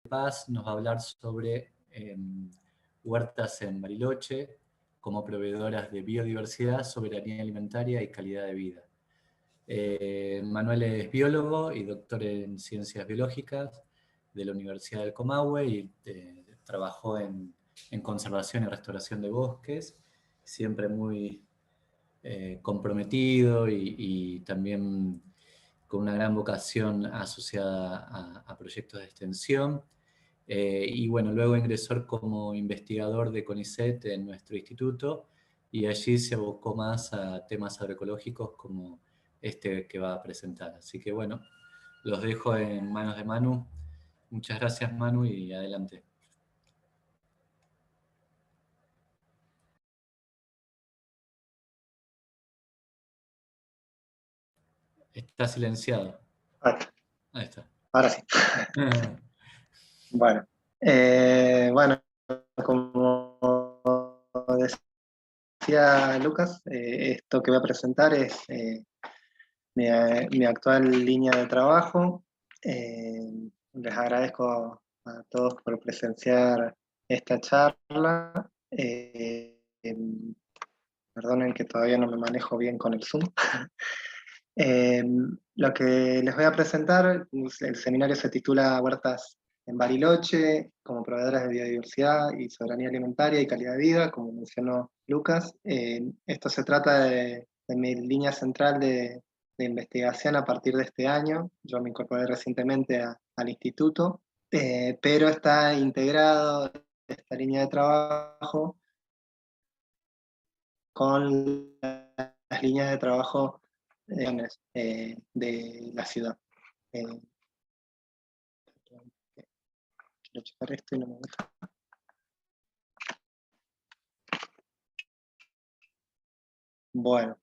Paz nos va a hablar sobre huertas en Bariloche como proveedoras de biodiversidad, soberanía alimentaria y calidad de vida. Manuel es biólogo y doctor en ciencias biológicas de la Universidad del Comahue y trabajó en conservación y restauración de bosques, siempre muy comprometido y también con una gran vocación asociada a proyectos de extensión. Y bueno, luego ingresó como investigador de CONICET en nuestro instituto y allí se abocó más a temas agroecológicos como este que va a presentar. Así que bueno, los dejo en manos de Manu. Muchas gracias, Manu, y adelante. Está silenciado. Vale, Ahí está. ahora sí. Bueno, bueno, como decía Lucas, esto que voy a presentar es mi actual línea de trabajo. Les agradezco a todos por presenciar esta charla. Perdonen que todavía no me manejo bien con el Zoom. Eh, lo que les voy a presentar, el seminario se titula Huertas en Bariloche, como proveedoras de biodiversidad y soberanía alimentaria y calidad de vida, como mencionó Lucas. Esto se trata de mi línea central de investigación a partir de este año. Yo me incorporé recientemente al instituto, pero está integrado esta línea de trabajo con las líneas de trabajo de la ciudad. Quiero checar esto y no me deja. Bueno.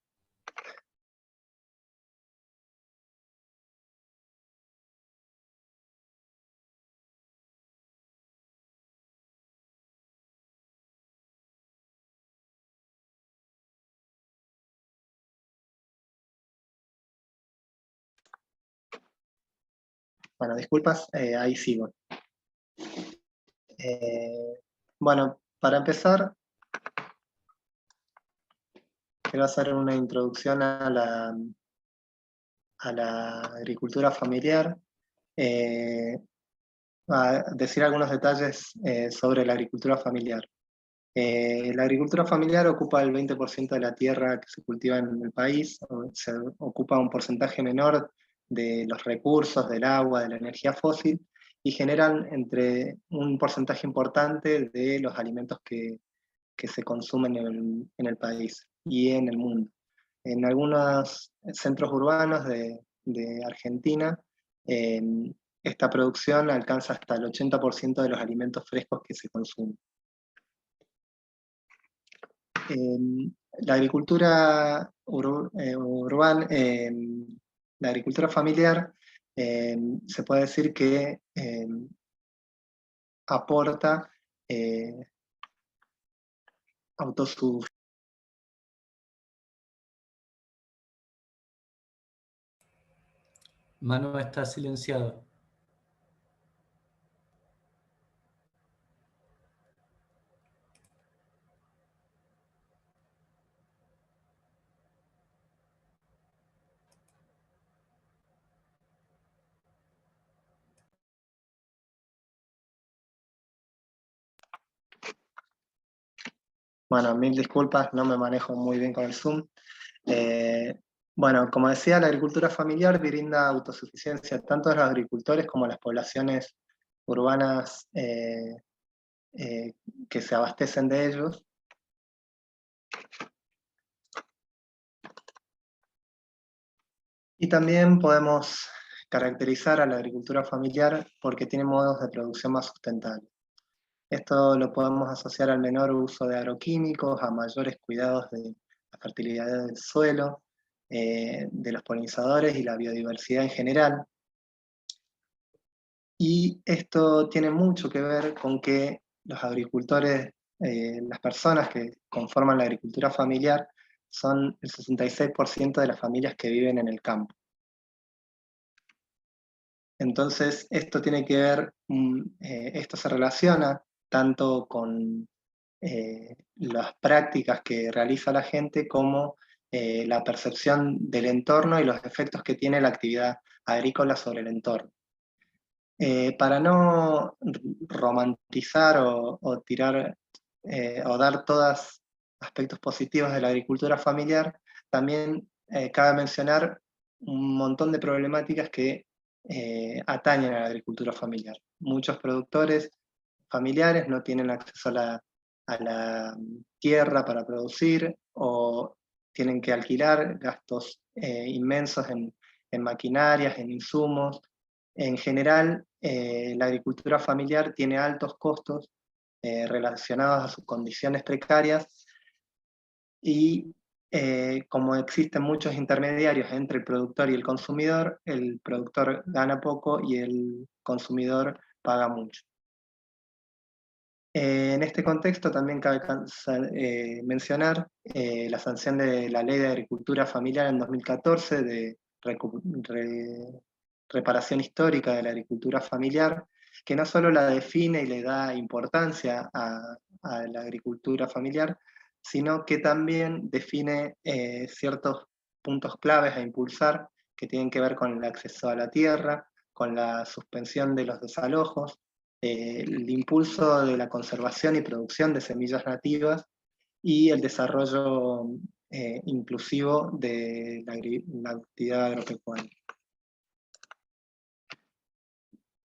Bueno, disculpas, ahí sigo. Bueno, para empezar, quiero hacer una introducción a la agricultura familiar, a decir algunos detalles sobre la agricultura familiar. La agricultura familiar ocupa el 20% de la tierra que se cultiva en el país, se ocupa un porcentaje menor de los recursos, del agua, de la energía fósil, y generan entre un porcentaje importante de los alimentos que se consumen en el país y en el mundo. En algunos centros urbanos de Argentina, eh, esta producción alcanza hasta el 80% de los alimentos frescos que se consumen. La agricultura urbana, la agricultura familiar, se puede decir que aporta autosuficiencia. Manu está silenciado. Bueno, mil disculpas, no me manejo muy bien con el Zoom. Bueno, como decía, la agricultura familiar brinda autosuficiencia tanto a los agricultores como a las poblaciones urbanas que se abastecen de ellos. Y también podemos caracterizar a la agricultura familiar porque tiene modos de producción más sustentables. Esto lo podemos asociar al menor uso de agroquímicos, a mayores cuidados de la fertilidad del suelo, de los polinizadores y la biodiversidad en general. Y esto tiene mucho que ver con que los agricultores, las personas que conforman la agricultura familiar, son el 66% de las familias que viven en el campo. Entonces, esto tiene que ver, esto se relaciona tanto con las prácticas que realiza la gente como la percepción del entorno y los efectos que tiene la actividad agrícola sobre el entorno. Para no romantizar o tirar o dar todos aspectos positivos de la agricultura familiar, también cabe mencionar un montón de problemáticas que atañen a la agricultura familiar. Muchos productores familiares no tienen acceso a la tierra para producir o tienen que alquilar gastos inmensos en maquinarias, en insumos. En general, la agricultura familiar tiene altos costos relacionados a sus condiciones precarias y como existen muchos intermediarios entre el productor y el productor gana poco y el consumidor paga mucho. En este contexto también cabe mencionar la sanción de la Ley de Agricultura Familiar en 2014 de reparación histórica de la agricultura familiar, que no solo la define y le da importancia a la agricultura familiar, sino que también define ciertos puntos claves a impulsar que tienen que ver con el acceso a la tierra, con la suspensión de los desalojos, el impulso de la conservación y producción de semillas nativas y el desarrollo inclusivo de la actividad agropecuaria.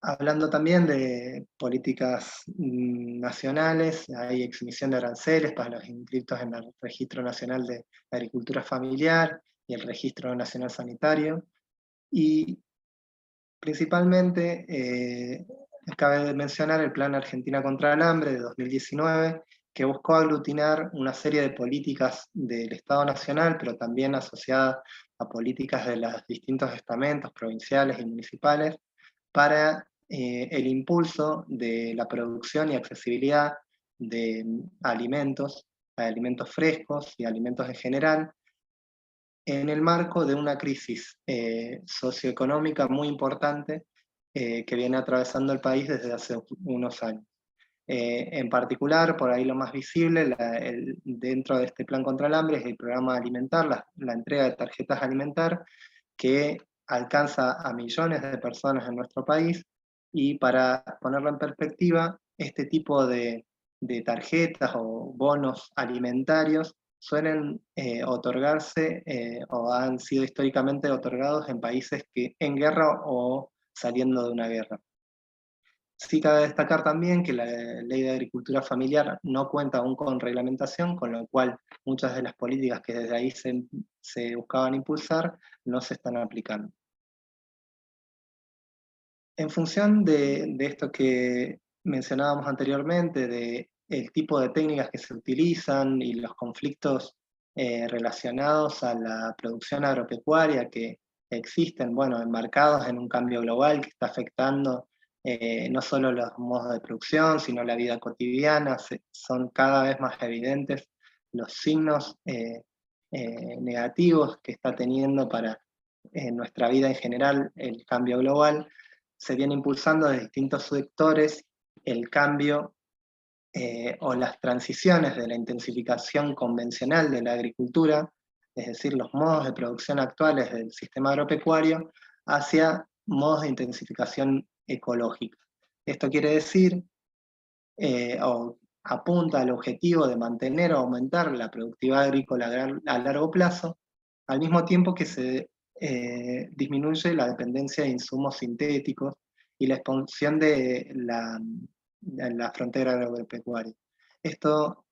Hablando también de políticas nacionales, hay exhibición de aranceles para los inscritos en el Registro Nacional de Agricultura Familiar y el Registro Nacional Sanitario, y principalmente cabe mencionar el Plan Argentina contra el Hambre de 2019, que buscó aglutinar una serie de políticas del Estado Nacional, pero también asociadas a políticas de los distintos estamentos provinciales y municipales, para el impulso de la producción y accesibilidad de alimentos frescos y alimentos en general, en el marco de una crisis socioeconómica muy importante que viene atravesando el país desde hace unos años. En particular, por ahí lo más visible, dentro de este plan contra el hambre es el programa Alimentar, la entrega de tarjetas Alimentar, que alcanza a millones de personas en nuestro país, y para ponerlo en perspectiva, este tipo de tarjetas o bonos alimentarios suelen otorgarse o han sido históricamente otorgados en países que en guerra o saliendo de una guerra. Sí cabe destacar también que la Ley de Agricultura Familiar no cuenta aún con reglamentación, con lo cual muchas de las políticas que desde ahí se buscaban impulsar no se están aplicando. En función de esto que mencionábamos anteriormente, de el tipo de técnicas que se utilizan y los conflictos relacionados a la producción agropecuaria que existen, bueno, enmarcados en un cambio global que está afectando no solo los modos de producción, sino la vida cotidiana, son cada vez más evidentes los signos negativos que está teniendo para nuestra vida en general el cambio global. Se viene impulsando de distintos sectores el cambio o las transiciones de la intensificación convencional de la agricultura, es decir, los modos de producción actuales del sistema agropecuario, hacia modos de intensificación ecológica. Esto quiere decir, o apunta al objetivo de mantener o aumentar la productividad agrícola a largo plazo, al mismo tiempo que se disminuye la dependencia de insumos sintéticos y la expansión de la frontera agropecuaria. Esto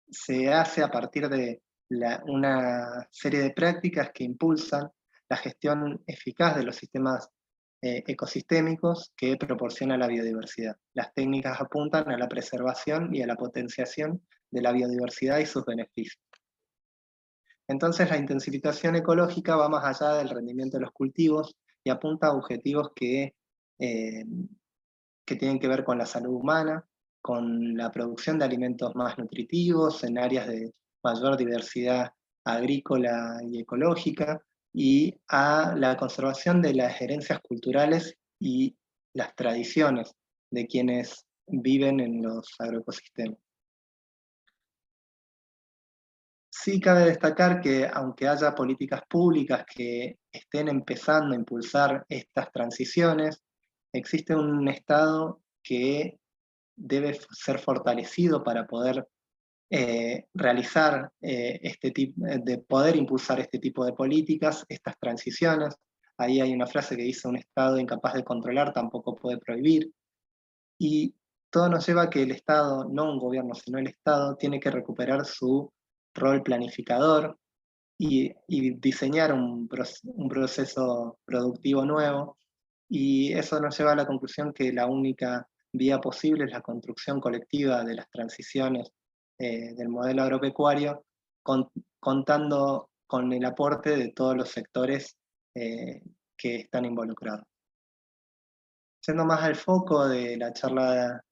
se hace a partir de una serie de prácticas que impulsan la gestión eficaz de los sistemas ecosistémicos que proporciona la biodiversidad. Las técnicas apuntan a la preservación y a la potenciación de la biodiversidad y sus beneficios. Entonces, la intensificación ecológica va más allá del rendimiento de los cultivos y apunta a objetivos que tienen que ver con la salud humana, con la producción de alimentos más nutritivos en áreas de mayor diversidad agrícola y ecológica, y a la conservación de las herencias culturales y las tradiciones de quienes viven en los agroecosistemas. Sí cabe destacar que aunque haya políticas públicas que estén empezando a impulsar estas transiciones, existe un Estado que debe ser fortalecido para poder realizar de poder impulsar este tipo de políticas, estas transiciones. Ahí hay una frase que dice: un Estado incapaz de controlar tampoco puede prohibir. Y todo nos lleva a que el Estado, no un gobierno, sino el Estado, tiene que recuperar su rol planificador y diseñar un proceso productivo nuevo. Y eso nos lleva a la conclusión que la única vía posible es la construcción colectiva de las transiciones del modelo agropecuario, contando con el aporte de todos los sectores que están involucrados. Yendo más al foco de la charla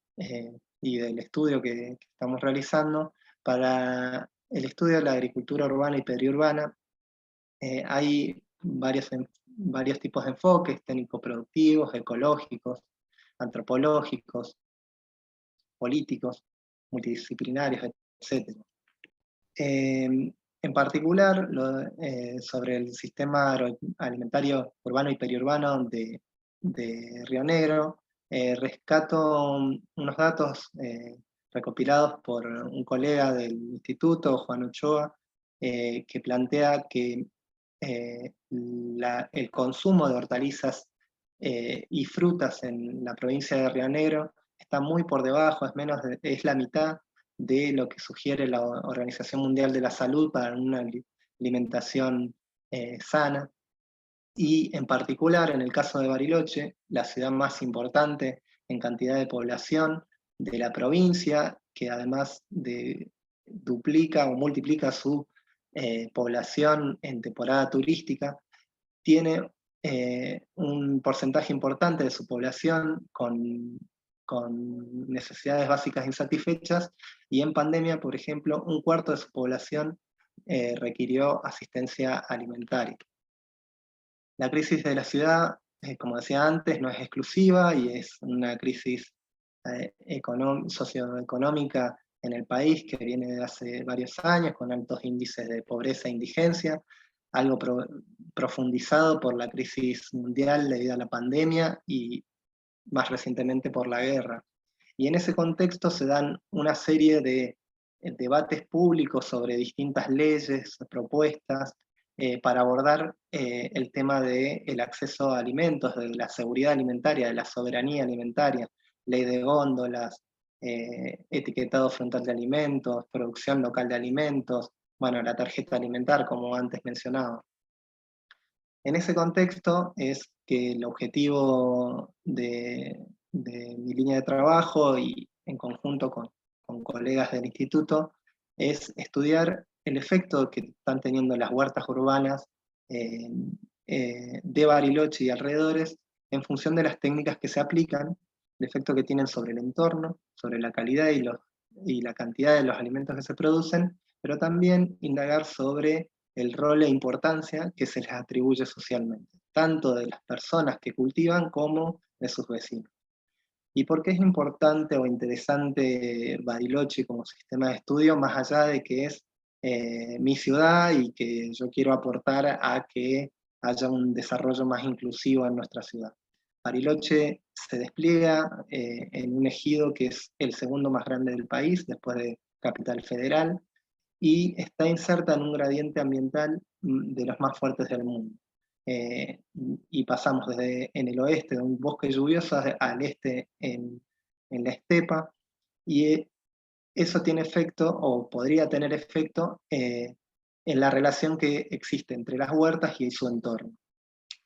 y del estudio que estamos realizando, para el estudio de la agricultura urbana y periurbana, hay varios tipos de enfoques: técnico-productivos, ecológicos, antropológicos, políticos, multidisciplinarios, etc. En particular, sobre el sistema agroalimentario urbano y periurbano de Río Negro, rescato unos datos recopilados por un colega del instituto, Juan Ochoa, que plantea que el consumo de hortalizas y frutas en la provincia de Río Negro está muy por debajo, es la mitad de lo que sugiere la Organización Mundial de la Salud para una alimentación sana. Y en particular, en el caso de Bariloche, la ciudad más importante en cantidad de población de la provincia, que además duplica o multiplica su población en temporada turística, tiene un porcentaje importante de su población con necesidades básicas insatisfechas, y en pandemia, por ejemplo, un cuarto de su población requirió asistencia alimentaria. La crisis de la ciudad, como decía antes, no es exclusiva y es una crisis socioeconómica en el país que viene de hace varios años, con altos índices de pobreza e indigencia, algo profundizado por la crisis mundial debido a la pandemia y más recientemente por la guerra. Y en ese contexto se dan una serie de debates públicos sobre distintas leyes, propuestas, para abordar el tema del acceso a alimentos, de la seguridad alimentaria, de la soberanía alimentaria, ley de góndolas, etiquetado frontal de alimentos, producción local de alimentos, bueno, la tarjeta alimentar, como antes mencionaba. En ese contexto es que el objetivo de mi línea de trabajo, y en conjunto con colegas del instituto, es estudiar el efecto que están teniendo las huertas urbanas de Bariloche y alrededores en función de las técnicas que se aplican, el efecto que tienen sobre el entorno, sobre la calidad y la cantidad de los alimentos que se producen, pero también indagar sobre el rol e importancia que se les atribuye socialmente, tanto de las personas que cultivan como de sus vecinos. ¿Y por qué es importante o interesante Bariloche como sistema de estudio, más allá de que es mi ciudad y que yo quiero aportar a que haya un desarrollo más inclusivo en nuestra ciudad? Bariloche se despliega en un ejido que es el segundo más grande del país, después de Capital Federal, y está inserta en un gradiente ambiental de los más fuertes del mundo. Y pasamos desde en el oeste de un bosque lluvioso al este en la estepa, y eso tiene efecto, o podría tener efecto, en la relación que existe entre las huertas y su entorno.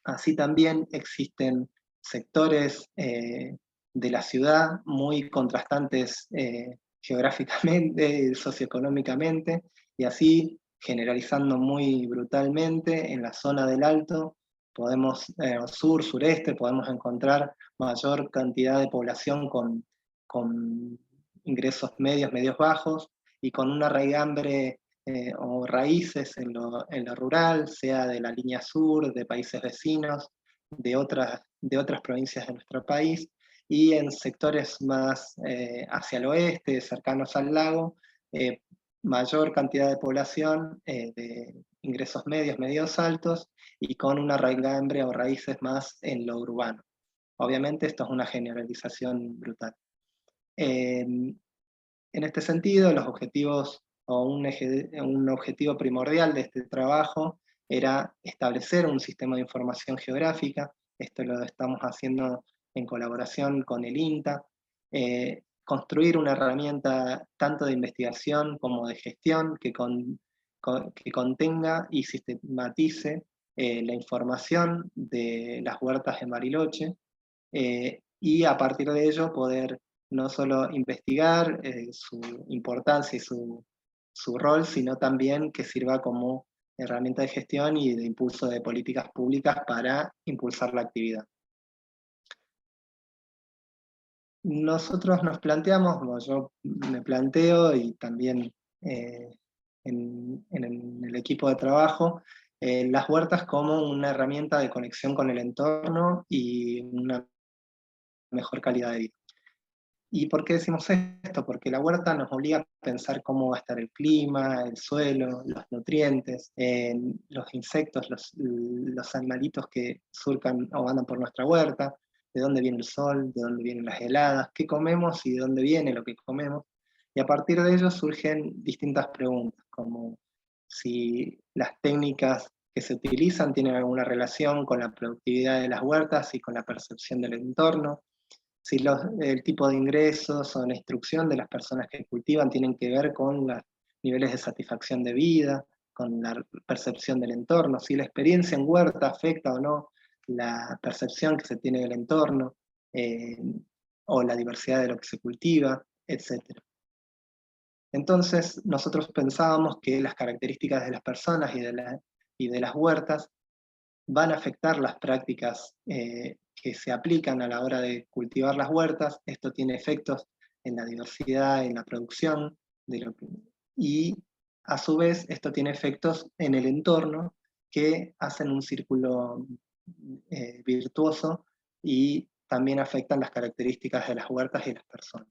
Así también existen sectores de la ciudad muy contrastantes geográficamente, socioeconómicamente, y así, generalizando muy brutalmente, en la zona del Alto, sur, sureste, podemos encontrar mayor cantidad de población con ingresos medios, medios bajos, y con una raigambre o raíces en lo rural, sea de la línea sur, de países vecinos, de otras de otras provincias de nuestro país, y en sectores más hacia el oeste, cercanos al lago, mayor cantidad de población de ingresos medios, medios altos, y con una raigambre o raíces más en lo urbano. Obviamente esto es una generalización brutal. En este sentido, los objetivos o un objetivo primordial de este trabajo era establecer un sistema de información geográfica. Esto lo estamos haciendo en colaboración con el INTA. Construir una herramienta tanto de investigación como de gestión que contenga y sistematice la información de las huertas de Bariloche, y a partir de ello poder no solo investigar su importancia y su rol, sino también que sirva como herramienta de gestión y de impulso de políticas públicas para impulsar la actividad. Nosotros nos planteamos, como yo me planteo, y también en el equipo de trabajo, las huertas como una herramienta de conexión con el entorno y una mejor calidad de vida. ¿Y por qué decimos esto? Porque la huerta nos obliga a pensar cómo va a estar el clima, el suelo, los nutrientes, los insectos, los animalitos que surcan o andan por nuestra huerta, de dónde viene el sol, de dónde vienen las heladas, qué comemos y de dónde viene lo que comemos. Y a partir de ello surgen distintas preguntas, como si las técnicas que se utilizan tienen alguna relación con la productividad de las huertas y con la percepción del entorno, si el tipo de ingresos o la instrucción de las personas que cultivan tienen que ver con los niveles de satisfacción de vida, con la percepción del entorno, si la experiencia en huerta afecta o no la percepción que se tiene del entorno, o la diversidad de lo que se cultiva, etc. Entonces, nosotros pensábamos que las características de las personas y de las huertas van a afectar las prácticas que se aplican a la hora de cultivar las huertas. Esto tiene efectos en la diversidad, en la producción, y a su vez esto tiene efectos en el entorno que hacen un círculo virtuoso y también afectan las características de las huertas y las personas.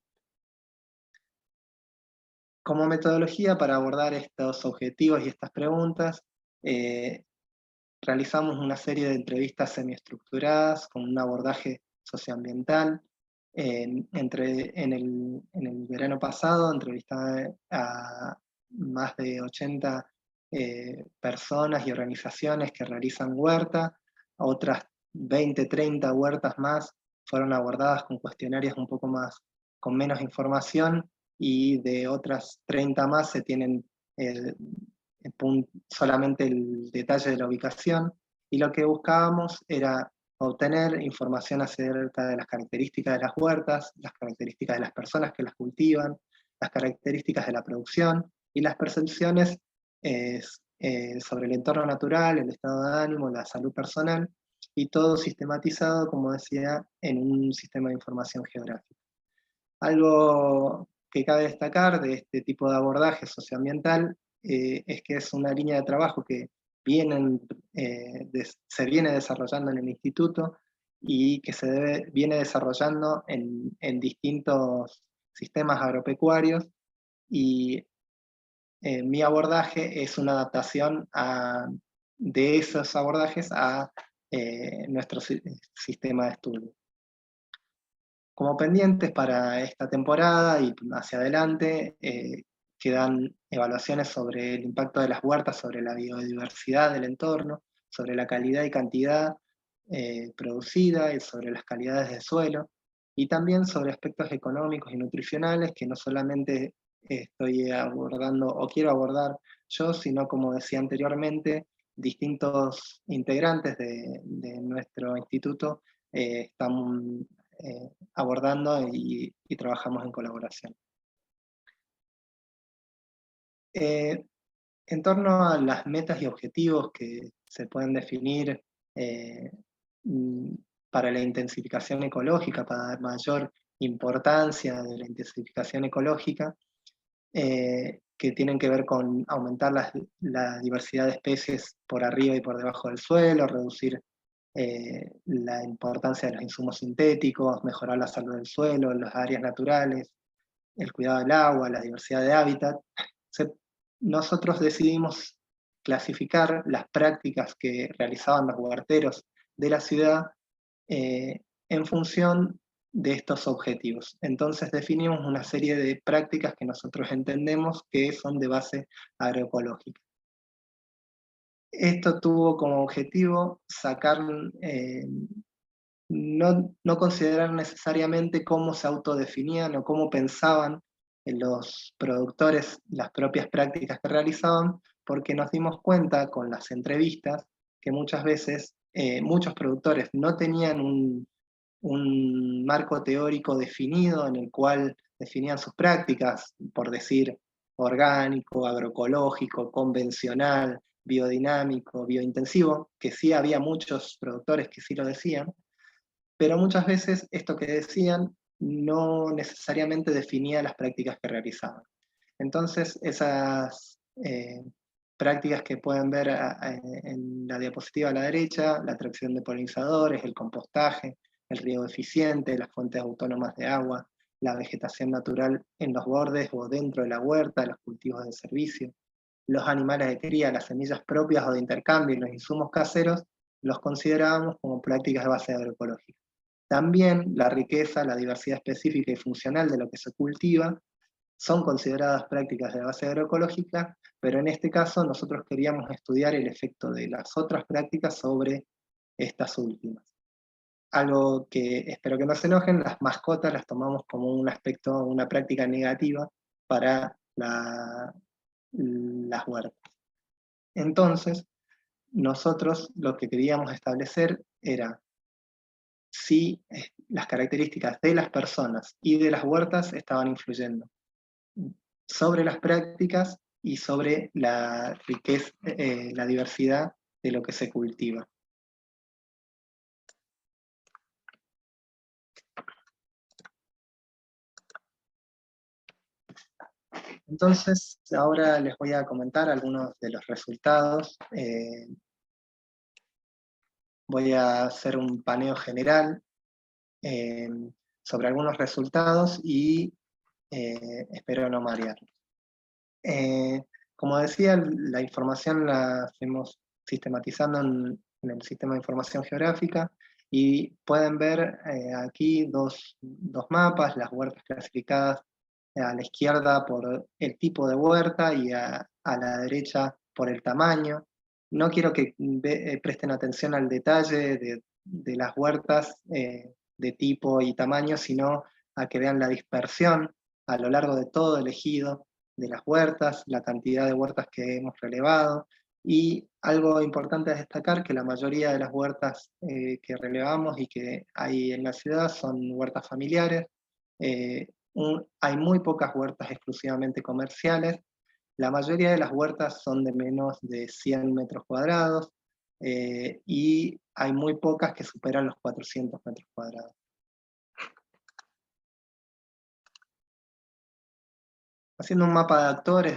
Como metodología para abordar estos objetivos y estas preguntas, realizamos una serie de entrevistas semiestructuradas con un abordaje socioambiental. En el verano pasado entrevisté a más de 80 personas y organizaciones que realizan huerta. Otras 20, 30 huertas más fueron abordadas con cuestionarios un poco más, con menos información, y de otras 30 más se tienen solamente el detalle de la ubicación, y lo que buscábamos era obtener información acerca de las características de las huertas, las características de las personas que las cultivan, las características de la producción y las percepciones sobre el entorno natural, el estado de ánimo, la salud personal, y todo sistematizado, como decía, en un sistema de información geográfica. Algo que cabe destacar de este tipo de abordaje socioambiental es que es una línea de trabajo que se viene desarrollando en el instituto y que viene desarrollando en distintos sistemas agropecuarios, y mi abordaje es una adaptación de esos abordajes a nuestro sistema de estudio. Como pendientes para esta temporada y hacia adelante, quedan evaluaciones sobre el impacto de las huertas sobre la biodiversidad del entorno, sobre la calidad y cantidad producida, y sobre las calidades del suelo, y también sobre aspectos económicos y nutricionales que no solamente estoy abordando o quiero abordar yo, sino, como decía anteriormente, distintos integrantes de nuestro instituto están abordando y trabajamos en colaboración. En torno a las metas y objetivos que se pueden definir para la intensificación ecológica, para dar mayor importancia de la intensificación ecológica, que tienen que ver con aumentar la diversidad de especies por arriba y por debajo del suelo, reducir la importancia de los insumos sintéticos, mejorar la salud del suelo, las áreas naturales, el cuidado del agua, la diversidad de hábitat. Nosotros decidimos clasificar las prácticas que realizaban los huerteros de la ciudad en función de estos objetivos. Entonces definimos una serie de prácticas que nosotros entendemos que son de base agroecológica. Esto tuvo como objetivo sacar, no considerar necesariamente cómo se autodefinían o cómo pensaban los productores las propias prácticas que realizaban, porque nos dimos cuenta con las entrevistas que muchas veces muchos productores no tenían un marco teórico definido en el cual definían sus prácticas, por decir orgánico, agroecológico, convencional, biodinámico, biointensivo, que sí había muchos productores que sí lo decían, pero muchas veces esto que decían no necesariamente definía las prácticas que realizaban. Entonces, esas prácticas que pueden ver en la diapositiva a la derecha, la atracción de polinizadores, el compostaje, el riego eficiente, las fuentes autónomas de agua, la vegetación natural en los bordes o dentro de la huerta, los cultivos de servicio, los animales de cría, las semillas propias o de intercambio y los insumos caseros, los considerábamos como prácticas de base agroecológica. También la riqueza, la diversidad específica y funcional de lo que se cultiva son consideradas prácticas de base agroecológica, pero en este caso nosotros queríamos estudiar el efecto de las otras prácticas sobre estas últimas. Algo que espero que no se enojen, las mascotas las tomamos como un aspecto, una práctica negativa para las huertas. Entonces, nosotros lo que queríamos establecer era si las características de las personas y de las huertas estaban influyendo sobre las prácticas y sobre la riqueza, la diversidad de lo que se cultiva. Entonces, ahora les voy a comentar algunos de los resultados. Voy a hacer un paneo general sobre algunos resultados y espero no marearlos. Como decía, la información la fuimos sistematizando en el sistema de información geográfica y pueden ver aquí dos mapas, las huertas clasificadas a la izquierda por el tipo de huerta y a la derecha por el tamaño. No quiero que presten atención al detalle de las huertas de tipo y tamaño, sino a que vean la dispersión a lo largo de todo el ejido de las huertas, la cantidad de huertas que hemos relevado, y algo importante a destacar, que la mayoría de las huertas que relevamos y que hay en la ciudad son huertas familiares. Hay muy pocas huertas exclusivamente comerciales. La mayoría de las huertas son de menos de 100 metros cuadrados y hay muy pocas que superan los 400 metros cuadrados. Haciendo un mapa de actores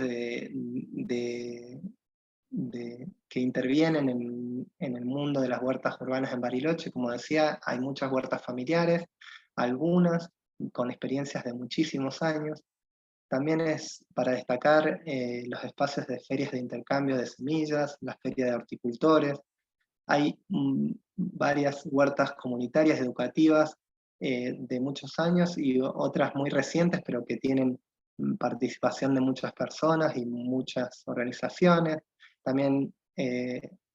que intervienen en el mundo de las huertas urbanas en Bariloche, como decía, hay muchas huertas familiares, algunas con experiencias de muchísimos años. También es para destacar los espacios de ferias de intercambio de semillas, las ferias de horticultores. Hay varias huertas comunitarias educativas de muchos años y otras muy recientes, pero que tienen participación de muchas personas y muchas organizaciones. También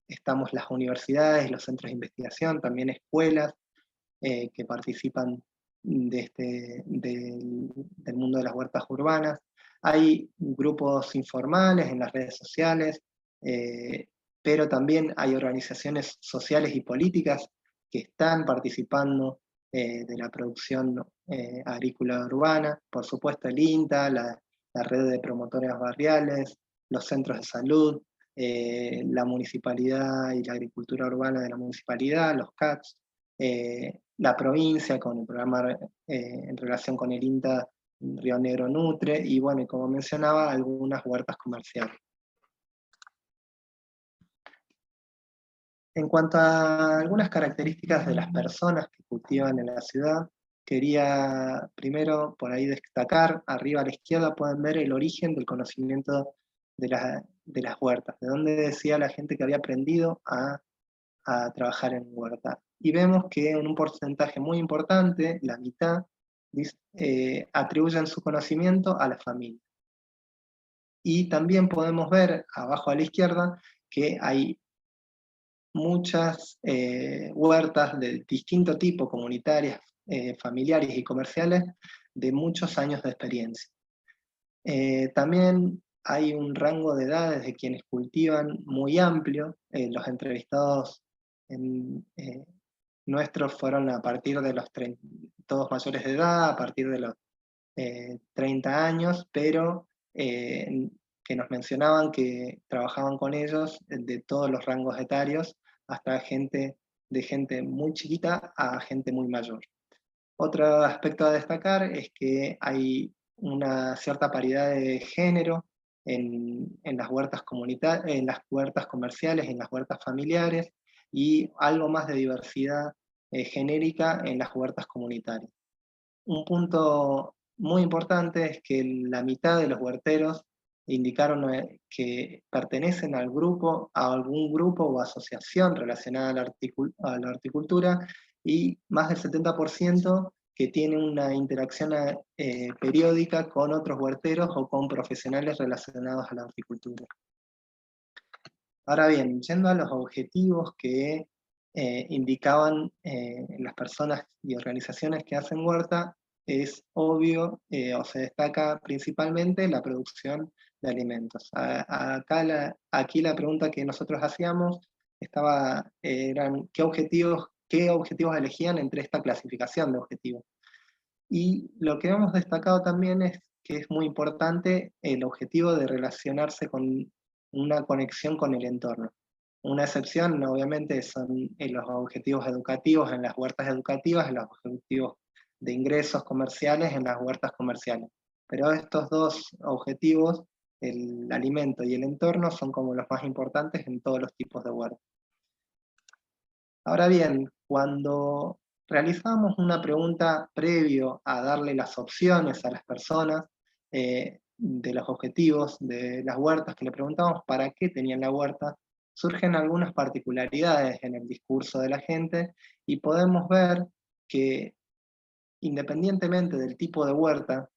estamos las universidades, los centros de investigación, también escuelas que participan del mundo de las huertas urbanas. Hay grupos informales en las redes sociales, pero también hay organizaciones sociales y políticas que están participando de la producción agrícola urbana. Por supuesto el INTA, la red de promotoras barriales, los centros de salud, la municipalidad y la agricultura urbana de la municipalidad, los CATS, la provincia con el programa en relación con el INTA Río Negro Nutre, y bueno, y como mencionaba, algunas huertas comerciales. En cuanto a algunas características de las personas que cultivan en la ciudad, quería primero por ahí destacar, arriba a la izquierda pueden ver el origen del conocimiento de las huertas, de dónde decía la gente que había aprendido a trabajar en huerta. Y vemos que en un porcentaje muy importante, la mitad, atribuyen su conocimiento a la familia. Y también podemos ver abajo a la izquierda que hay muchas huertas de distinto tipo, comunitarias, familiares y comerciales, de muchos años de experiencia. También hay un rango de edades de quienes cultivan muy amplio. Los entrevistados nuestros fueron a partir de los 30, todos mayores de edad, a partir de los 30 años, pero que nos mencionaban que trabajaban con ellos de todos los rangos etarios, hasta de gente muy chiquita a gente muy mayor. Otro aspecto a destacar es que hay una cierta paridad de género en las huertas en las huertas comerciales, en las huertas familiares, y algo más de diversidad genérica en las huertas comunitarias. Un punto muy importante es que la mitad de los huerteros indicaron que pertenecen al grupo, a algún grupo o asociación relacionada a la horticultura, y más del 70% que tienen una interacción periódica con otros huerteros o con profesionales relacionados a la horticultura. Ahora bien, yendo a los objetivos que indicaban las personas y organizaciones que hacen huerta, es obvio o se destaca principalmente la producción de alimentos. Aquí la pregunta que nosotros hacíamos eran qué objetivos elegían entre esta clasificación de objetivos. Y lo que hemos destacado también es que es muy importante el objetivo de relacionarse con una conexión con el entorno. Una excepción, obviamente, son los objetivos educativos en las huertas educativas, los objetivos de ingresos comerciales en las huertas comerciales. Pero estos dos objetivos, el alimento y el entorno, son como los más importantes en todos los tipos de huertas. Ahora bien, cuando realizamos una pregunta previo a darle las opciones a las personas de los objetivos de las huertas, que le preguntamos para qué tenían la huerta, surgen algunas particularidades en el discurso de la gente y podemos ver que independientemente del tipo de huerta,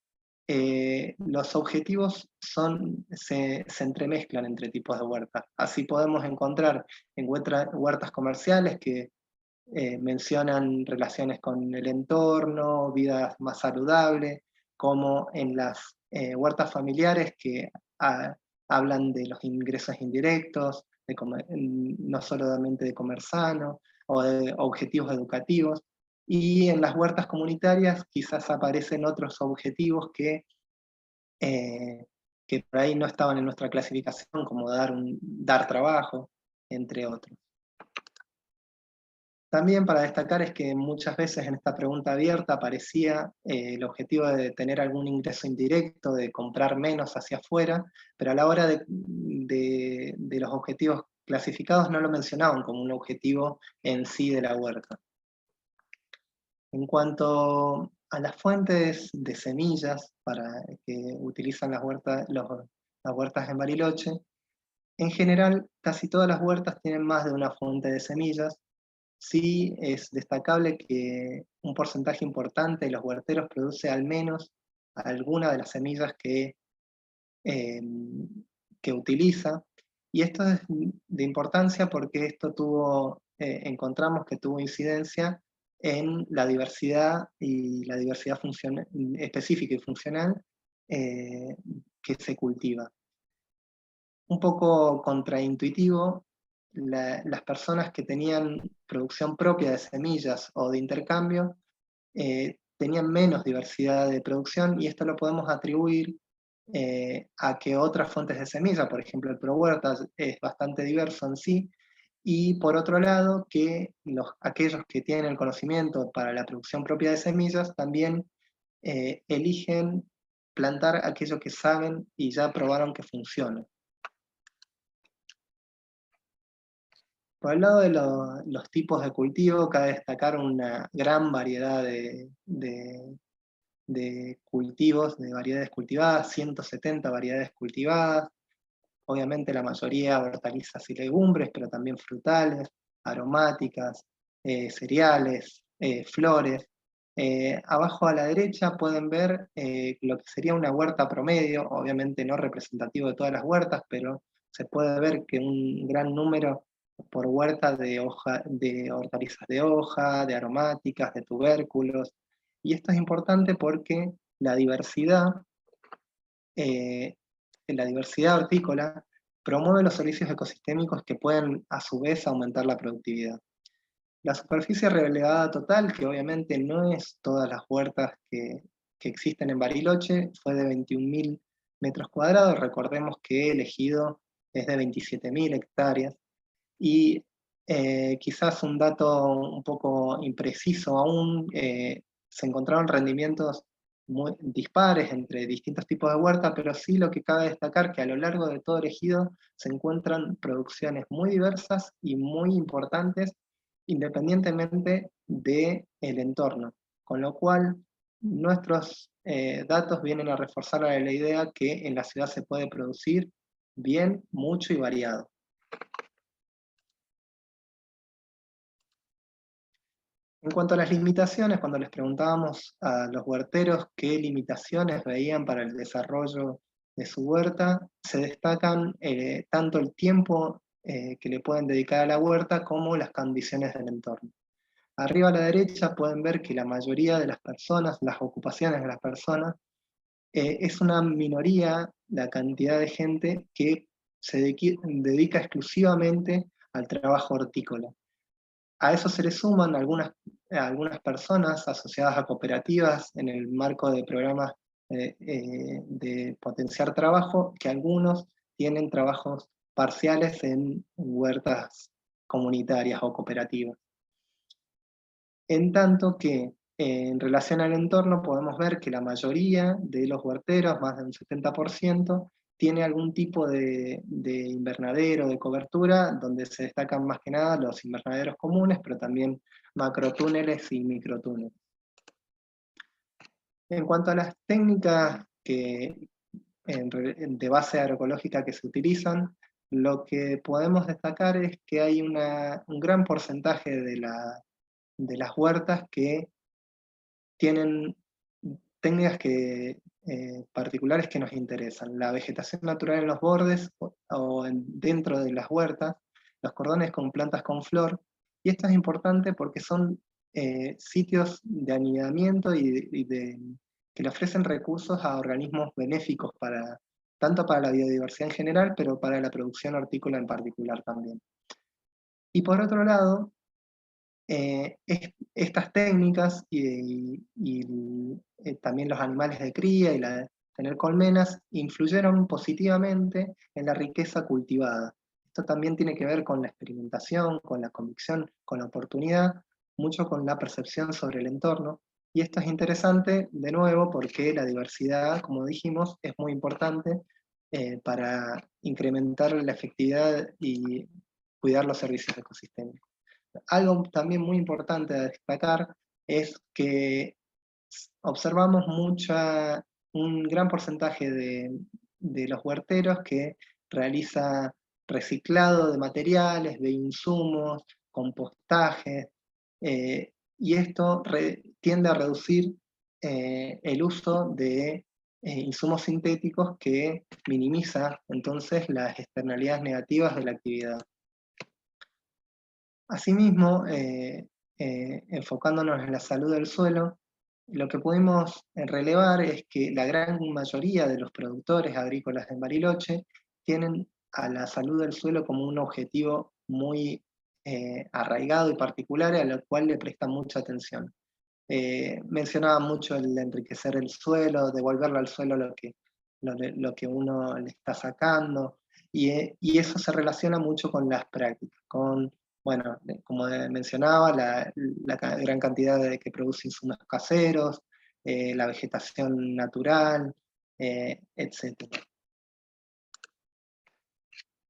los objetivos se entremezclan entre tipos de huertas. Así podemos encontrar en huertas comerciales que mencionan relaciones con el entorno, vida más saludable, como en las huertas familiares que hablan de los ingresos indirectos, no solamente de comer sano, o de objetivos educativos. Y en las huertas comunitarias quizás aparecen otros objetivos que por ahí no estaban en nuestra clasificación, como dar trabajo, entre otros. También para destacar es que muchas veces en esta pregunta abierta aparecía el objetivo de tener algún ingreso indirecto, de comprar menos hacia afuera, pero a la hora de los objetivos clasificados no lo mencionaban como un objetivo en sí de la huerta. En cuanto a las fuentes de semillas que utilizan las huertas en Bariloche, en general casi todas las huertas tienen más de una fuente de semillas. Sí es destacable que un porcentaje importante de los huerteros produce al menos alguna de las semillas que utiliza, y esto es de importancia porque encontramos que tuvo incidencia en la diversidad específica y funcional que se cultiva. Un poco contraintuitivo, las personas que tenían producción propia de semillas o de intercambio tenían menos diversidad de producción, y esto lo podemos atribuir a que otras fuentes de semilla, por ejemplo el ProHuertas, es bastante diverso en sí, y por otro lado que aquellos que tienen el conocimiento para la producción propia de semillas también eligen plantar aquello que saben y ya probaron que funciona. Por el lado de los tipos de cultivo, cabe destacar una gran variedad de cultivos, de variedades cultivadas, 170 variedades cultivadas, obviamente la mayoría hortalizas y legumbres, pero también frutales, aromáticas, cereales, flores. Abajo a la derecha pueden ver lo que sería una huerta promedio, obviamente no representativo de todas las huertas, pero se puede ver que un gran número por huerta de hortalizas de hoja, de aromáticas, de tubérculos. Y esto es importante porque eh, la diversidad hortícola promueve los servicios ecosistémicos que pueden a su vez aumentar la productividad. La superficie relevada total, que obviamente no es todas las huertas que existen en Bariloche, fue de 21.000 metros cuadrados. Recordemos que el ejido es de 27.000 hectáreas. Y quizás un dato un poco impreciso aún, se encontraron rendimientos muy dispares entre distintos tipos de huerta, pero sí lo que cabe destacar que a lo largo de todo el ejido se encuentran producciones muy diversas y muy importantes independientemente del entorno, con lo cual nuestros datos vienen a reforzar la idea que en la ciudad se puede producir bien, mucho y variado. En cuanto a las limitaciones, cuando les preguntábamos a los huerteros qué limitaciones veían para el desarrollo de su huerta, se destacan tanto el tiempo que le pueden dedicar a la huerta como las condiciones del entorno. Arriba a la derecha pueden ver que la mayoría de las personas, las ocupaciones de las personas, es una minoría la cantidad de gente que se dedica exclusivamente al trabajo hortícola. A eso se le suman algunas personas asociadas a cooperativas en el marco de programas de potenciar trabajo, que algunos tienen trabajos parciales en huertas comunitarias o cooperativas. En tanto que en relación al entorno podemos ver que la mayoría de los huerteros, más de un 70%, tiene algún tipo de invernadero, de cobertura, donde se destacan más que nada los invernaderos comunes, pero también macrotúneles y microtúneles. En cuanto a las técnicas de base agroecológica que se utilizan, lo que podemos destacar es que hay un gran porcentaje de las huertas que tienen técnicas particulares que nos interesan. La vegetación natural en los bordes o dentro de las huertas, los cordones con plantas con flor, y esto es importante porque son sitios de anidamiento que le ofrecen recursos a organismos benéficos tanto para la biodiversidad en general, pero para la producción hortícola en particular también. Y por otro lado, estas técnicas y también los animales de cría y tener colmenas influyeron positivamente en la riqueza cultivada. Esto también tiene que ver con la experimentación, con la convicción, con la oportunidad, mucho con la percepción sobre el entorno. Y esto es interesante, de nuevo, porque la diversidad, como dijimos, es muy importante para incrementar la efectividad y cuidar los servicios ecosistémicos. Algo también muy importante a destacar es que observamos un gran porcentaje de los huerteros que realiza reciclado de materiales, de insumos, compostaje, y esto tiende a reducir el uso de insumos sintéticos que minimiza entonces las externalidades negativas de la actividad. Asimismo, enfocándonos en la salud del suelo, lo que pudimos relevar es que la gran mayoría de los productores agrícolas en Bariloche tienen a la salud del suelo como un objetivo muy arraigado y particular, a lo cual le prestan mucha atención. Mencionaba mucho el enriquecer el suelo, devolverle al suelo lo que uno le está sacando, y eso se relaciona mucho con las prácticas, bueno, como mencionaba, la gran cantidad que produce insumos caseros, la vegetación natural, etc.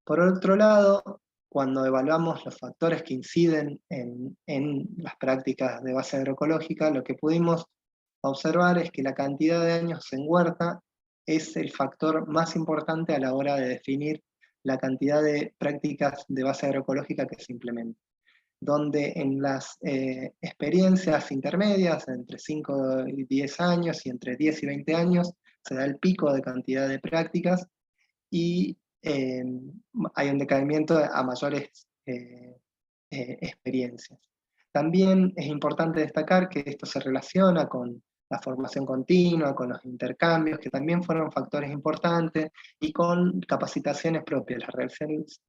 Por otro lado, cuando evaluamos los factores que inciden en las prácticas de base agroecológica, lo que pudimos observar es que la cantidad de años en huerta es el factor más importante a la hora de definir la cantidad de prácticas de base agroecológica que se implementan, donde en las experiencias intermedias, entre 5 y 10 años y entre 10 y 20 años, se da el pico de cantidad de prácticas y hay un decaimiento a mayores experiencias. También es importante destacar que esto se relaciona con la formación continua, con los intercambios, que también fueron factores importantes, y con capacitaciones propias, la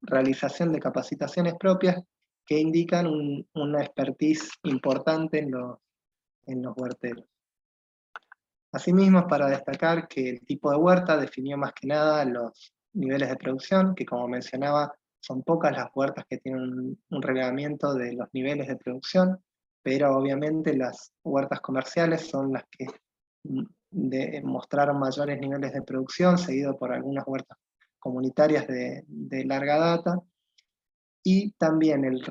realización de capacitaciones propias que indican una expertise importante en los huerteros. Asimismo, es para destacar que el tipo de huerta definió más que nada los niveles de producción, que como mencionaba, son pocas las huertas que tienen un relevamiento de los niveles de producción, pero obviamente las huertas comerciales son las que mostraron mayores niveles de producción, seguido por algunas huertas comunitarias de larga data, y también el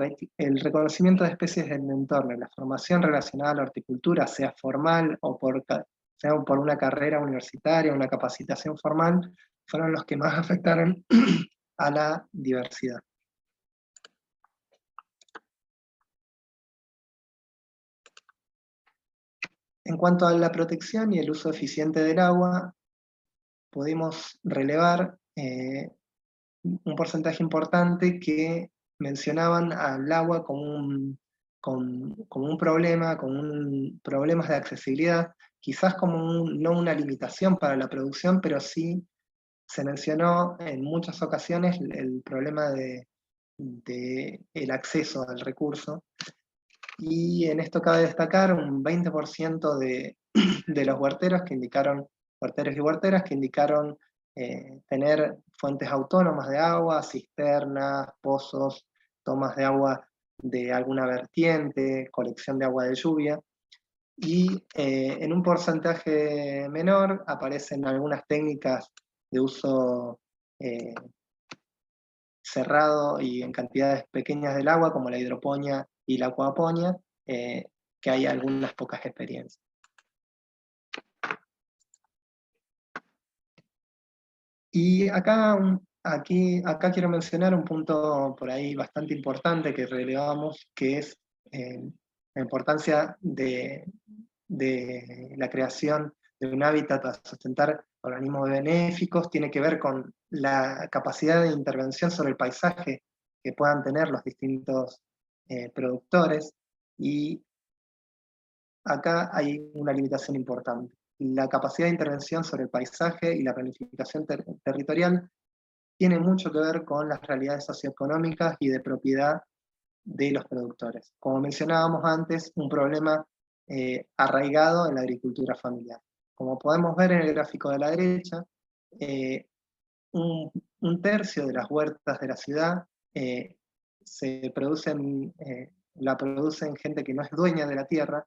reconocimiento de especies del entorno y la formación relacionada a la horticultura, sea formal o sea por una carrera universitaria, una capacitación formal, fueron los que más afectaron a la diversidad. En cuanto a la protección y el uso eficiente del agua, pudimos relevar un porcentaje importante que mencionaban al agua como un problema, problemas de accesibilidad, quizás como no una limitación para la producción, pero sí se mencionó en muchas ocasiones el problema de el acceso al recurso. Y en esto cabe destacar un 20% de los huerteros y huerteras que indicaron tener fuentes autónomas de agua, cisternas, pozos, tomas de agua de alguna vertiente, colección de agua de lluvia. Y en un porcentaje menor aparecen algunas técnicas de uso cerrado y en cantidades pequeñas del agua, como la hidroponía y la acuaponía, que hay algunas pocas experiencias. Y acá quiero mencionar un punto por ahí bastante importante que relevamos, que es la importancia de la creación de un hábitat a sustentar organismos benéficos, tiene que ver con la capacidad de intervención sobre el paisaje que puedan tener los distintos productores, y acá hay una limitación importante. La capacidad de intervención sobre el paisaje y la planificación territorial tiene mucho que ver con las realidades socioeconómicas y de propiedad de los productores. Como mencionábamos antes, un problema arraigado en la agricultura familiar. Como podemos ver en el gráfico de la derecha, un tercio de las huertas de la ciudad la producen gente que no es dueña de la tierra,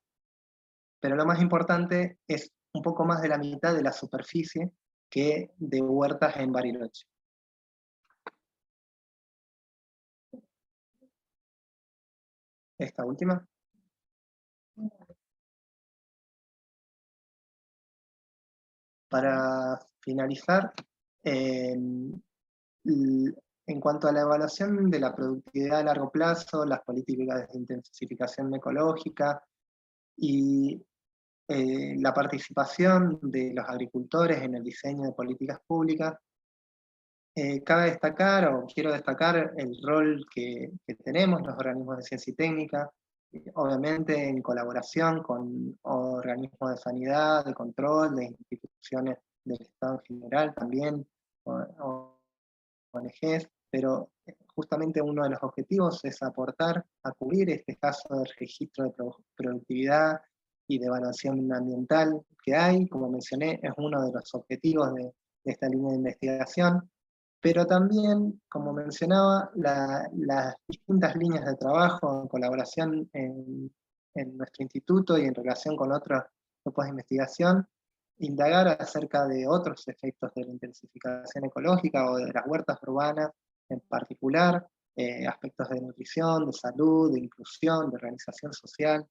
pero lo más importante es un poco más de la mitad de la superficie que de huertas en Bariloche. Esta última. Para finalizar, en cuanto a la evaluación de la productividad a largo plazo, las políticas de intensificación ecológica y la participación de los agricultores en el diseño de políticas públicas, cabe destacar, o quiero destacar, el rol que tenemos los organismos de ciencia y técnica, obviamente en colaboración con organismos de sanidad, de control, de instituciones del Estado en general también, ONGs, pero justamente uno de los objetivos es aportar a cubrir este caso del registro de productividad y de evaluación ambiental que hay. Como mencioné, es uno de los objetivos de esta línea de investigación, pero también, como mencionaba, las distintas líneas de trabajo en colaboración en nuestro instituto y en relación con otros grupos de investigación, indagar acerca de otros efectos de la intensificación ecológica o de las huertas urbanas en particular, aspectos de nutrición, de salud, de inclusión, de organización social,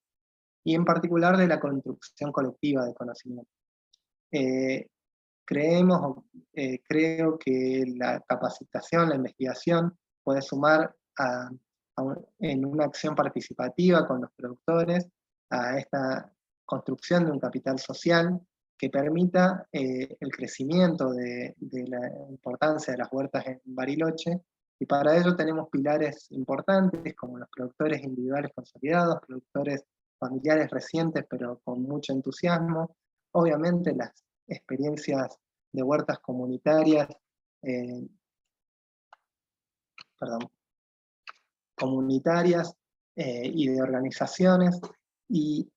y en particular de la construcción colectiva de conocimiento. Creo que la capacitación, la investigación, puede sumar en una acción participativa con los productores a esta construcción de un capital social que permita el crecimiento de la importancia de las huertas en Bariloche, y para ello tenemos pilares importantes como los productores individuales consolidados, productores familiares recientes pero con mucho entusiasmo, obviamente las experiencias de huertas comunitarias, eh, perdón, comunitarias y de organizaciones, y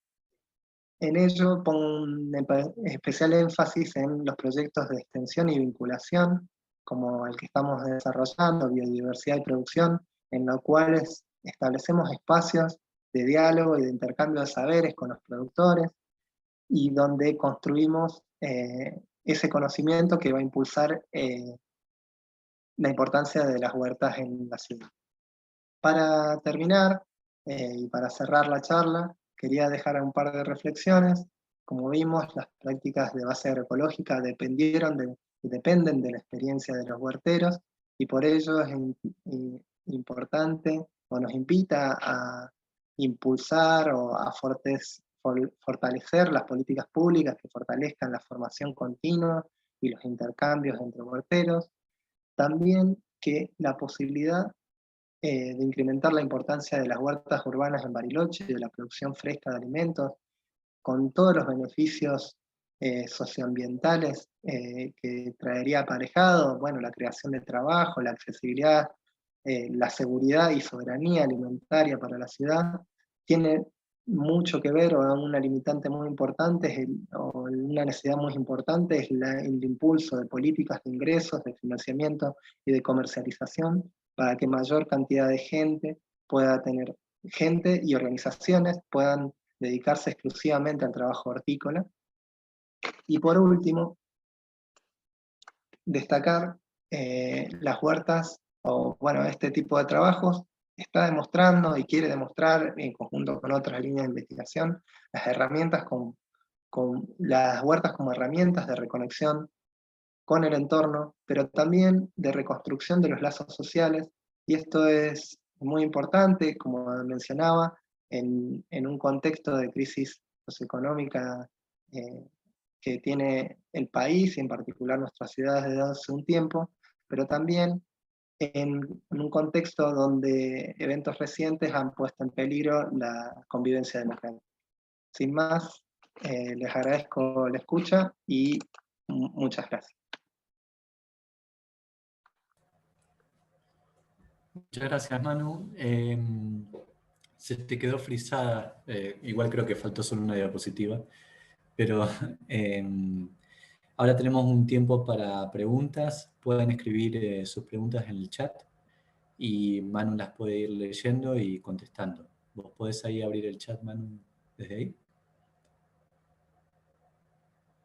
en ello pongo un especial énfasis en los proyectos de extensión y vinculación, como el que estamos desarrollando, biodiversidad y producción, en los cuales establecemos espacios de diálogo y de intercambio de saberes con los productores, y donde construimos ese conocimiento que va a impulsar la importancia de las huertas en la ciudad. Para terminar, y para cerrar la charla, quería dejar un par de reflexiones. Como vimos, las prácticas de base agroecológica dependen de la experiencia de los huerteros, y por ello es importante, o nos invita a impulsar o a fortalecer las políticas públicas que fortalezcan la formación continua y los intercambios entre huerteros. También que la posibilidad de incrementar la importancia de las huertas urbanas en Bariloche y de la producción fresca de alimentos, con todos los beneficios socioambientales que traería aparejado, bueno, la creación de trabajo, la accesibilidad, la seguridad y soberanía alimentaria para la ciudad, tiene mucho que ver, o una limitante muy importante, o una necesidad muy importante, es el impulso de políticas de ingresos, de financiamiento y de comercialización, para que mayor cantidad de gente y organizaciones puedan dedicarse exclusivamente al trabajo hortícola. Y por último, destacar las huertas, o bueno, este tipo de trabajos está demostrando y quiere demostrar, en conjunto con otras líneas de investigación, las huertas como herramientas de reconexión con el entorno, pero también de reconstrucción de los lazos sociales, y esto es muy importante, como mencionaba, en un contexto de crisis socioeconómica que tiene el país, y en particular nuestras ciudades desde hace un tiempo, pero también en un contexto donde eventos recientes han puesto en peligro la convivencia democrática. Sin más, les agradezco la escucha y muchas gracias. Muchas gracias, Manu. Se te quedó frisada, igual creo que faltó solo una diapositiva, pero ahora tenemos un tiempo para preguntas. Pueden escribir sus preguntas en el chat y Manu las puede ir leyendo y contestando. ¿Vos podés ahí abrir el chat, Manu, desde ahí?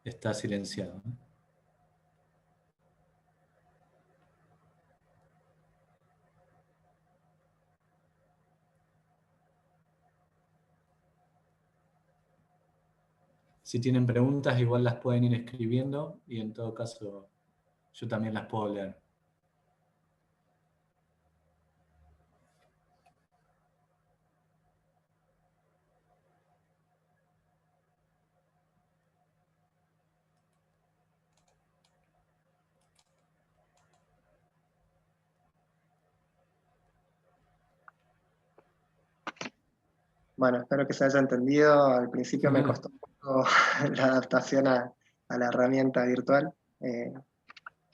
Está silenciado, ¿no? Si tienen preguntas, igual las pueden ir escribiendo y en todo caso yo también las puedo leer. Bueno, espero que se haya entendido. Al principio me costó un poco la adaptación a la herramienta virtual.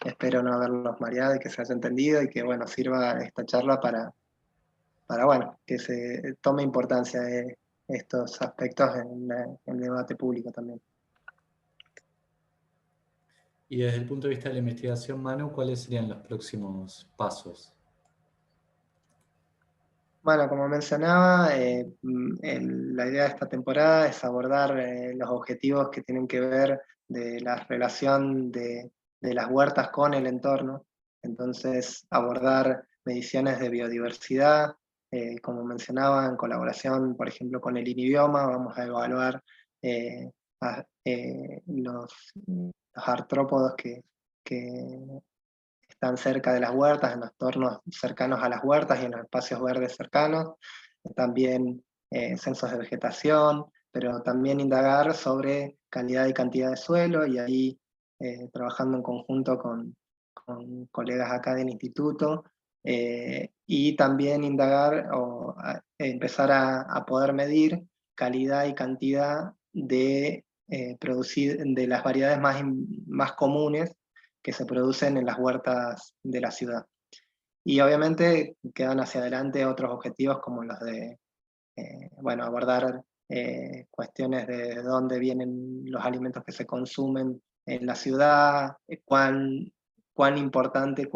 Espero no haberlos mareado y que se haya entendido, y que bueno, sirva esta charla para bueno, que se tome importancia de estos aspectos en el debate público también. Y desde el punto de vista de la investigación, Manu, ¿cuáles serían los próximos pasos? Bueno, como mencionaba, la idea de esta temporada es abordar los objetivos que tienen que ver de la relación de las huertas con el entorno. Entonces, abordar mediciones de biodiversidad, como mencionaba, en colaboración, por ejemplo, con el INIBIOMA, vamos a evaluar los artrópodos que están cerca de las huertas, en los entornos cercanos a las huertas y en los espacios verdes cercanos, también censos de vegetación, pero también indagar sobre calidad y cantidad de suelo, y ahí trabajando en conjunto con colegas acá del instituto, y también indagar o empezar a poder medir calidad y cantidad de, de las variedades más comunes que se producen en las huertas de la ciudad. Y obviamente quedan hacia adelante otros objetivos como los de bueno, abordar cuestiones de dónde vienen los alimentos que se consumen en la ciudad, cuán importante,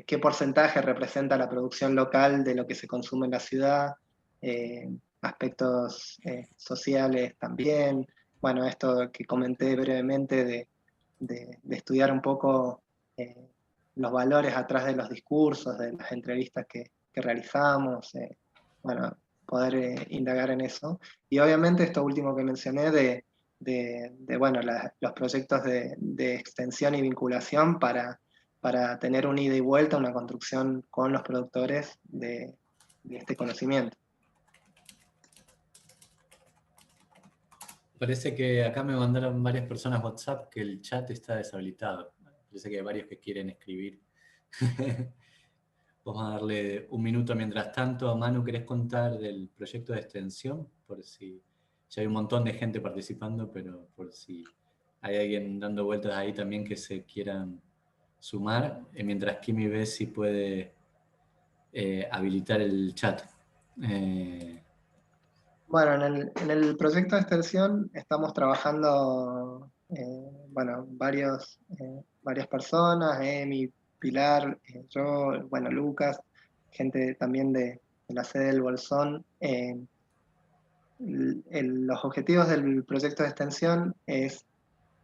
qué porcentaje representa la producción local de lo que se consume en la ciudad, aspectos sociales también. Bueno, esto que comenté brevemente de estudiar un poco los valores atrás de los discursos, de las entrevistas que realizamos, bueno, poder indagar en eso. Y obviamente esto último que mencioné bueno, los proyectos de extensión y vinculación para tener una ida y vuelta, una construcción con los productores de este conocimiento. Parece que acá me mandaron varias personas WhatsApp que el chat está deshabilitado. Parece que hay varios que quieren escribir. Vamos a darle un minuto mientras tanto. Manu, ¿querés contar del proyecto de extensión? Por si ya hay un montón de gente participando, pero por si hay alguien dando vueltas ahí también que se quieran sumar, mientras Kimi ve si puede habilitar el chat. Bueno, en el proyecto de extensión estamos trabajando, bueno, varias personas, Emi, Pilar, yo, bueno, Lucas, gente también de la sede del Bolsón. Los objetivos del proyecto de extensión es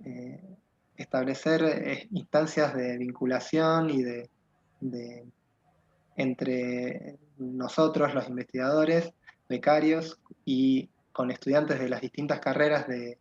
eh, establecer instancias de vinculación y entre nosotros, los investigadores, becarios, y con estudiantes de las distintas carreras de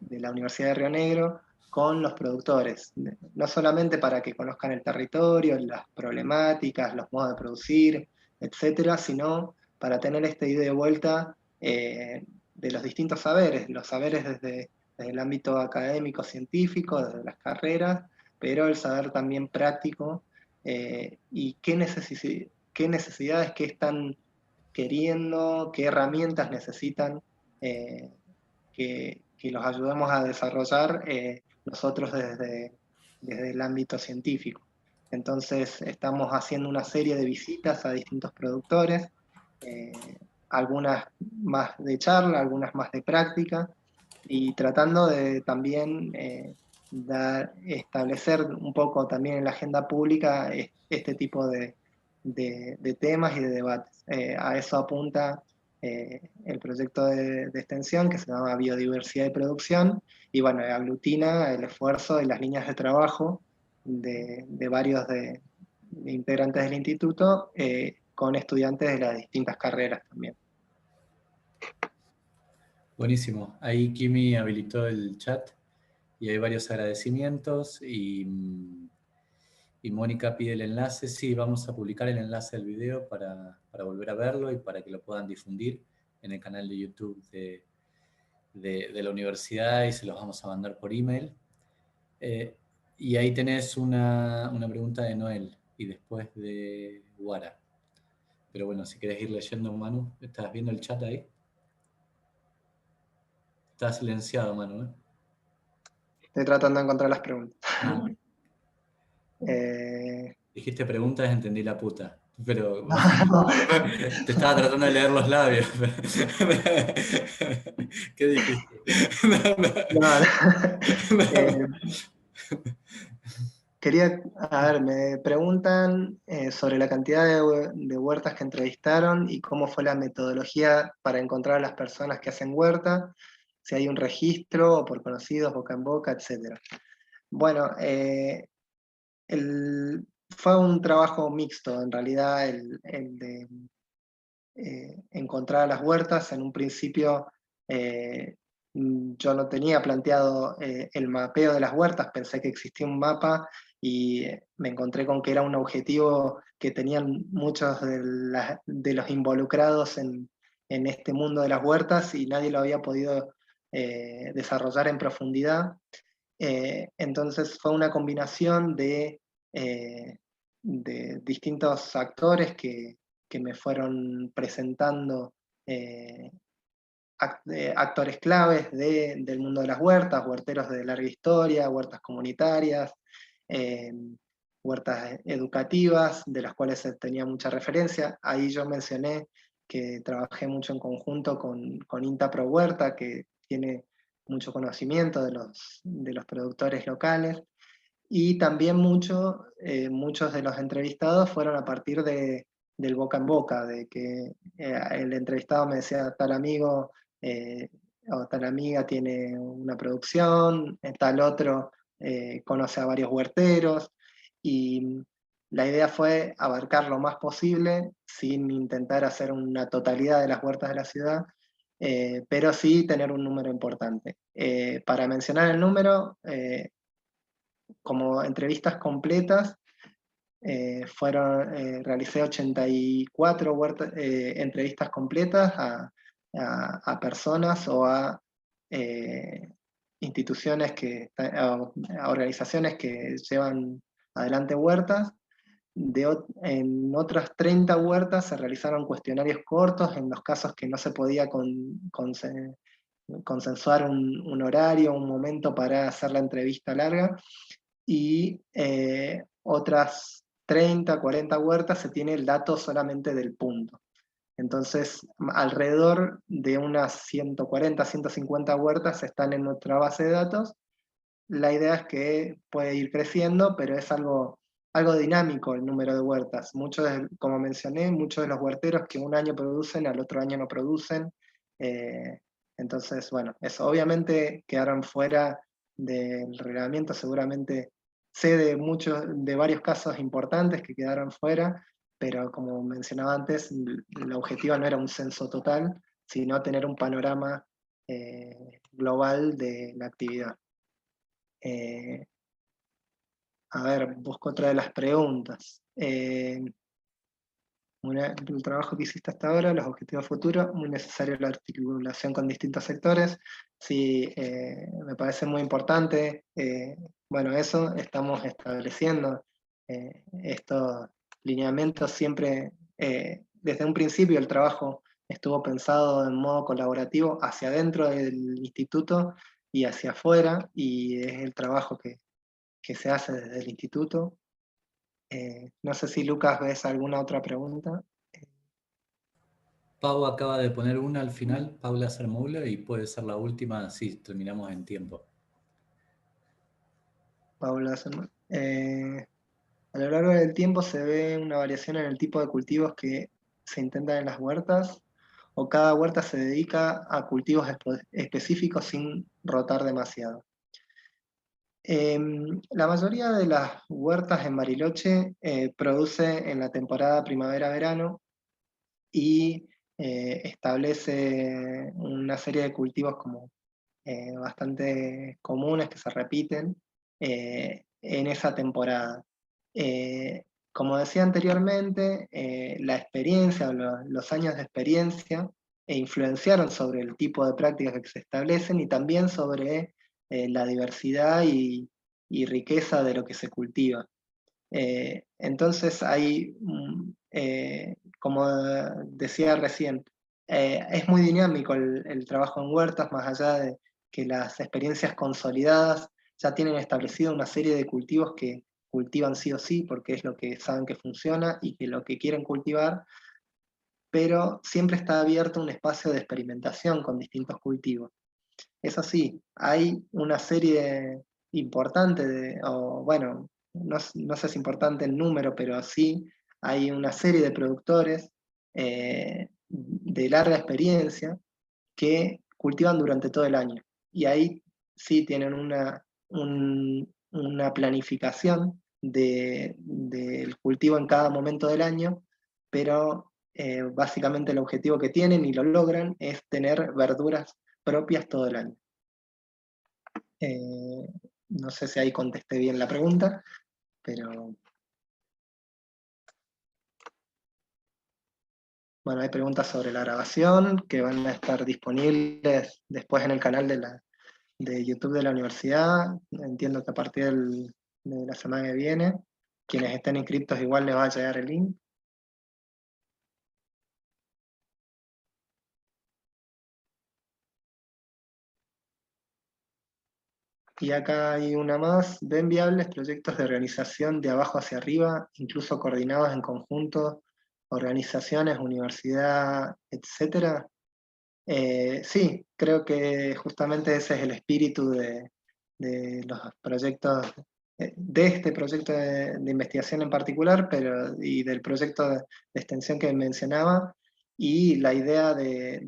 la Universidad de Río Negro, con los productores, no solamente para que conozcan el territorio, las problemáticas, los modos de producir, etcétera, sino para tener esta idea de vuelta de los distintos saberes, los saberes desde el ámbito académico, científico, desde las carreras, pero el saber también práctico y qué necesidades, qué están queriendo, qué herramientas necesitan que los ayudemos a desarrollar nosotros desde el ámbito científico. Entonces estamos haciendo una serie de visitas a distintos productores, algunas más de charla, algunas más de práctica, y tratando de también establecer un poco también en la agenda pública este tipo de temas y de debates. A eso apunta el proyecto de extensión que se llama Biodiversidad y Producción, y bueno, aglutina el esfuerzo y las líneas de trabajo de varios de integrantes del instituto con estudiantes de las distintas carreras también. Buenísimo. Ahí Kimi habilitó el chat y hay varios agradecimientos y Mónica pide el enlace. Sí, vamos a publicar el enlace del video para volver a verlo y para que lo puedan difundir en el canal de YouTube de la universidad, y se los vamos a mandar por email. Y ahí tenés una pregunta de Noel y después de Guara. Pero bueno, si querés ir leyendo, Manu, ¿estás viendo el chat ahí? Está silenciado, Manu, ¿eh? Estoy tratando de encontrar las preguntas. Ah. Dijiste preguntas, entendí la puta. Pero te estaba tratando de leer los labios. ¿Qué dijiste? A ver, me preguntan sobre la cantidad de huertas que entrevistaron y cómo fue la metodología para encontrar a las personas que hacen huerta, si hay un registro o por conocidos, boca en boca, etc. Bueno, Fue un trabajo mixto, en realidad, el de encontrar las huertas. En un principio yo no tenía planteado el mapeo de las huertas, pensé que existía un mapa y me encontré con que era un objetivo que tenían muchos de los involucrados en este mundo de las huertas y nadie lo había podido desarrollar en profundidad. Entonces fue una combinación de distintos actores que me fueron presentando actores claves del mundo de las huertas, huerteros de larga historia, huertas comunitarias, eh, huertas educativas, de las cuales tenía mucha referencia. Ahí yo mencioné que trabajé mucho en conjunto con INTA Pro Huerta, que tiene mucho conocimiento de los productores locales, y también muchos de los entrevistados fueron a partir del boca en boca, de que el entrevistado me decía, tal amigo eh, o tal amiga tiene una producción, tal otro conoce a varios huerteros, y la idea fue abarcar lo más posible sin intentar hacer una totalidad de las huertas de la ciudad, pero sí tener un número importante. Para mencionar el número, como entrevistas completas, realicé 84 entrevistas completas a personas o a instituciones a organizaciones que llevan adelante huertas. En otras 30 huertas se realizaron cuestionarios cortos en los casos que no se podía consensuar un horario, un momento para hacer la entrevista larga, y otras 30, 40 huertas se tiene el dato solamente del punto. Entonces, alrededor de unas 140, 150 huertas están en nuestra base de datos. La idea es que puede ir creciendo, pero es algo dinámico el número de huertas. Como mencioné, muchos de los huerteros que un año producen, al otro año no producen. Eh, entonces, bueno, eso obviamente quedaron fuera del reglamento. Seguramente sé de varios casos importantes que quedaron fuera, pero como mencionaba antes, el objetivo no era un censo total, sino tener un panorama global de la actividad. Eh, a ver, busco otra de las preguntas. El trabajo que hiciste hasta ahora, los objetivos futuros, muy necesario la articulación con distintos sectores. Sí, me parece muy importante. Bueno, eso estamos estableciendo estos lineamientos siempre. Desde un principio el trabajo estuvo pensado en modo colaborativo hacia adentro del instituto y hacia afuera, y es el trabajo que se hace desde el instituto. No sé si Lucas ves alguna otra pregunta. Pau acaba de poner una al final, Paula Sermoula, y puede ser la última si terminamos en tiempo. Paula, a lo largo del tiempo se ve una variación en el tipo de cultivos que se intentan en las huertas, o cada huerta se dedica a cultivos específicos sin rotar demasiado. La mayoría de las huertas en Bariloche produce en la temporada primavera-verano y establece una serie de cultivos como bastante comunes que se repiten en esa temporada. Como decía anteriormente, la experiencia o los años de experiencia influenciaron sobre el tipo de prácticas que se establecen y también sobre la diversidad y riqueza de lo que se cultiva. Entonces hay, como decía recién, es muy dinámico el trabajo en huertas, más allá de que las experiencias consolidadas ya tienen establecido una serie de cultivos que cultivan sí o sí, porque es lo que saben que funciona y que lo que quieren cultivar, pero siempre está abierto un espacio de experimentación con distintos cultivos. Eso sí, hay una serie importante o bueno, no sé si es importante el número, pero sí hay una serie de productores de larga experiencia que cultivan durante todo el año. Y ahí sí tienen una planificación del cultivo en cada momento del año, pero básicamente el objetivo que tienen y lo logran es tener verduras propias todo el año. No sé si ahí contesté bien la pregunta, pero... Bueno, hay preguntas sobre la grabación que van a estar disponibles después en el canal de YouTube de la universidad. Entiendo que a partir de la semana que viene, quienes estén inscritos igual les va a llegar el link. Y acá hay una más. ¿Ven viables proyectos de organización de abajo hacia arriba, incluso coordinados en conjunto, organizaciones, universidad, etcétera? Sí, creo que justamente ese es el espíritu de los proyectos, de este proyecto de investigación en particular, pero y del proyecto de extensión que mencionaba, y la idea de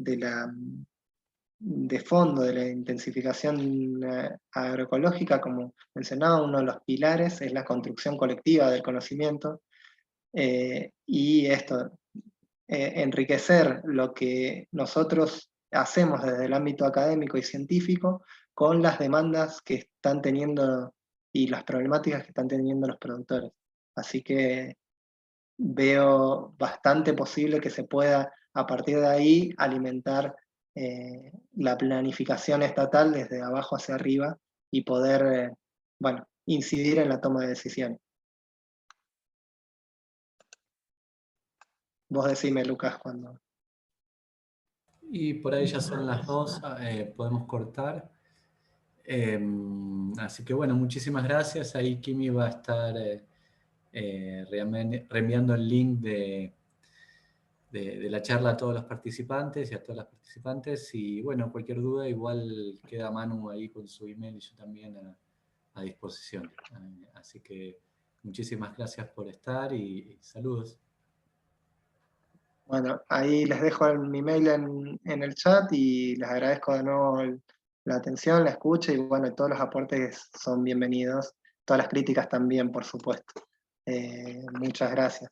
fondo de la intensificación agroecológica, como mencionaba, uno de los pilares es la construcción colectiva del conocimiento, y esto, enriquecer lo que nosotros hacemos desde el ámbito académico y científico con las demandas que están teniendo y las problemáticas que están teniendo los productores. Así que veo bastante posible que se pueda, a partir de ahí, alimentar la planificación estatal desde abajo hacia arriba y poder, bueno, incidir en la toma de decisiones. Vos decime, Lucas, cuando... Y por ahí ya son las 2, podemos cortar. Así que bueno, muchísimas gracias. Ahí Kimi va a estar reenviando el link de la charla a todos los participantes y a todas las participantes. Y bueno, cualquier duda, igual queda Manu ahí con su email y yo también a disposición. Así que muchísimas gracias por estar y saludos. Bueno, ahí les dejo mi mail en el chat y les agradezco de nuevo la atención, la escucha y bueno, todos los aportes son bienvenidos, todas las críticas también, por supuesto. Muchas gracias.